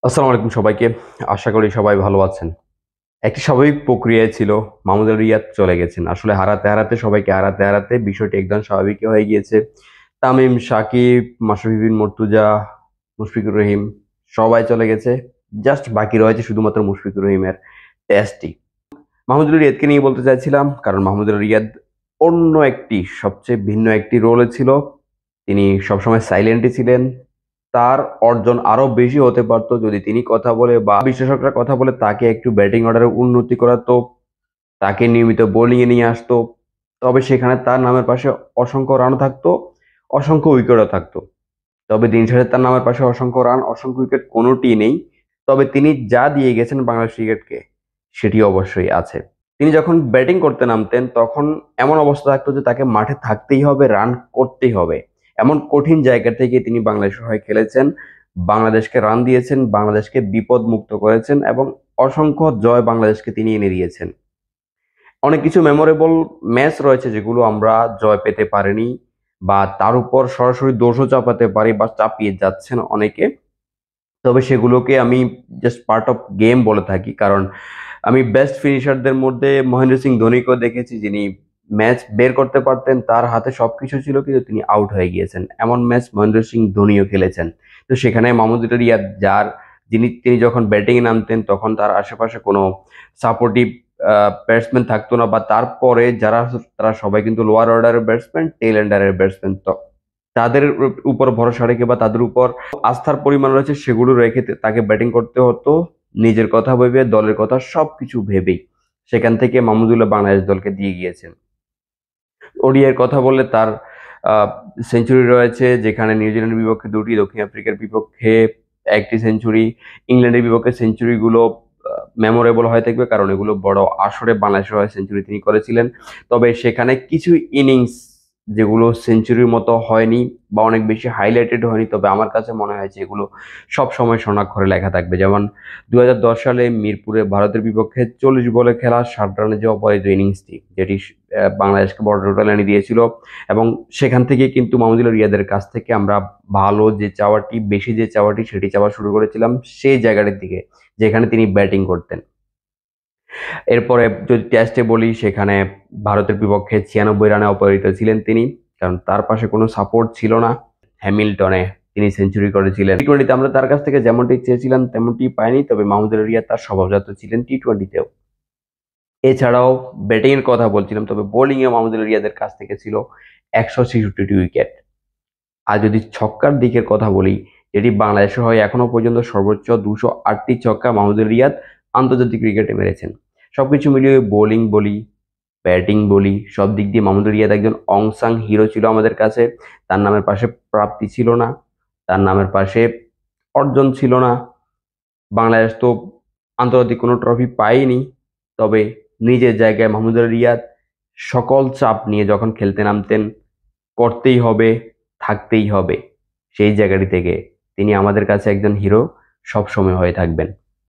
আসসালামু আলাইকুম সবাইকে। আশা করি সবাই ভালো আছেন। একটি স্বাভাবিক প্রক্রিয়ায় ছিল মাহমুদুল রিয়াদ চলে গেছেন। আসলে হারাতে, হারাতে সবাইকে হারাতে, হারাতে বিষয়টি একদম স্বাভাবিকই হয়ে গিয়েছে। তামিম, সাকিব, মাশরাফি বিন মুর্তজা, মুশফিকুর রহিম সবাই চলে গেছে। জাস্ট বাকি রয়েছে শুধুমাত্র মুশফিকুর রহিমের টেস্টই। মাহমুদুল রিয়াদকে নিয়ে বলতে চাইছিলাম কারণ মাহমুদুল রিয়াদ অন্য একটি সবচেয়ে ভিন্ন একটি রোলে ছিল। তিনি সবসময় সাইলেন্টই ছিলেন। তার অর্জন আরো বেশি হতে পারতো যদি তিনি কথা বলে বা বিশ্লেষকরা কথা বলে তাকে একটু ব্যাটিং অর্ডারে উন্নতি করাতো, তাকে নিয়মিত বোলিং এ নিয়ে আসতো। তবে সেখানে তার নামের পাশে অসংখ্য রানও থাকতো, অসংখ্য উইকেটও থাকতো। তবে দিন শেষে তার নামের পাশে অসংখ্য রান, অসংখ্য উইকেট কোনোটি নেই। তবে তিনি যা দিয়ে গেছেন বাংলাদেশ ক্রিকেটকে সেটি অবশ্যই আছে। তিনি যখন ব্যাটিং করতে নামতেন তখন এমন অবস্থা থাকতো যে তাকে মাঠে থাকতেই হবে, রান করতেই হবে। এমন কঠিন জায়গা থেকে তিনি বাংলাদেশের হয়ে খেলেছেন, বাংলাদেশকে রান দিয়েছেন, বাংলাদেশকে বিপদ মুক্ত করেছেন এবং অসংখ্য জয় বাংলাদেশকে তিনি এনে দিয়েছেন। অনেক কিছু মেমোরেবল ম্যাচ রয়েছে যেগুলো আমরা জয় পেতে পারিনি বা তার উপর সরাসরি দোষও চাপাতে পারি বা চাপিয়ে যাচ্ছেন অনেকে। তবে সেগুলোকে আমি জাস্ট পার্ট অফ গেম বলে থাকি, কারণ আমি বেস্ট ফিনিশারদের মধ্যে মহেন্দ্র সিং ধোনিকেও দেখেছি, যিনি ম্যাচ বের করতে পারতেন, তার হাতে সবকিছু ছিল কিন্তু তিনি আউট হয়ে গিয়েছেন। এমন ম্যাচ মহেন্দ্র সিং ধোনিও খেলেছেন। তো সেখানে মাহমুদুল রিয়াদ তিনি যখন ব্যাটিং এ নামতেন তখন তার আশেপাশে কোনো সাপোর্টিভ ব্যাটসম্যান থাকতো না, বা তারপরে যারা তারা সবাই কিন্তু লোয়ার অর্ডারের ব্যাটসম্যান, টেল এন্ডারের ব্যাটসম্যান। তো তাদের উপর ভরসা রেখে বা তাদের উপর আস্থার পরিমাণ রয়েছে সেগুলো রেখে তাকে ব্যাটিং করতে হতো নিজের কথা ভেবে, দলের কথা সবকিছু ভেবেই। সেখান থেকে মাহমুদুল্লাহ বাংলাদেশ দলকে দিয়ে গিয়েছেন। ওডিআইয়ের কথা বললে তার সেঞ্চুরি রয়েছে, যেখানে নিউজিল্যান্ডের বিপক্ষে দুটি, দক্ষিণ আফ্রিকার বিপক্ষে একটি সেঞ্চুরি। ইংল্যান্ডের বিপক্ষে সেঞ্চুরিগুলো মেমোরেবল হয়ে থাকবে কারণ এগুলো বড় আসরে বাংলাদেশের হয়ে সেঞ্চুরি তিনি করেছিলেন। তবে সেখানে কিছু ইনিংস যেগুলো সেঞ্চুরির মতো হয়নি বা অনেক বেশি হাইলাইটেড হয়নি, তবে আমার কাছে মনে হয় যে এগুলো সব সময় স্বর্ণাক্ষরে লেখা থাকবে। যেমন 2010 সালে মিরপুরে ভারতের বিপক্ষে 40 বলে খেলা 60 রানে যে অপরাজিত ইনিংসটি, যেটি বাংলাদেশকে বড় টোটাল এনে দিয়েছিল। এবং সেখান থেকে কিন্তু মাহমুদুল রিয়াদের কাছ থেকে আমরা ভালো যে চাওয়াটি, বেশি যে চাওয়াটি সেটি চাওয়া শুরু করেছিলাম সেই জায়গাটির দিকে, যেখানে তিনি ব্যাটিং করতেন। এরপরে যদি টেস্টে বলি, সেখানে ভারতের বিপক্ষে 96 রানে অপরাজিত ছিলেন তিনি, কারণ তার পাশে কোনো সাপোর্ট ছিল না। হ্যামিল্টনে তিনি সেঞ্চুরি করেছিলেন। টি-টোয়েন্টিতে আমরা তার কাছ থেকে যেমনটি চেয়েছিলাম তেমনটি পাইনি, তবে মাহমুদুল রিয়াদ তার স্বভাবজাত ছিলেন টি-টোয়েন্টিতেও। এছাড়াও ব্যাটিং এর কথা বলছিলাম, তবে বোলিং এ মাহমুদুল রিয়াদের কাছ থেকে ছিল 166টি উইকেট। আর যদি ছক্কার দিকের কথা বলি, যেটি বাংলাদেশের হয়ে এখনো পর্যন্ত সর্বোচ্চ 208টি ছক্কা মাহমুদুল রিয়াদ আন্তর্জাতিক ক্রিকেটে মেরেছেন। সবকিছু মিলিয়ে বোলিং বলি, ব্যাটিং বলি, সব দিক দিয়ে মাহমুদুল রিয়াদ একজন অংসাং হিরো ছিল আমাদের কাছে। তার নামের পাশে প্রাপ্তি ছিল না, তার নামের পাশে অর্জন ছিল না। বাংলাদেশ তো আন্তর্জাতিক কোনো ট্রফি পায়নি, তবে নিজের জায়গায় মাহমুদুল রিয়াদ সকল চাপ নিয়ে যখন খেলতে নামতেন, করতেই হবে, থাকতেই হবে, সেই জায়গাটি থেকে তিনি আমাদের কাছে একজন হিরো সবসময় হয়ে থাকবেন।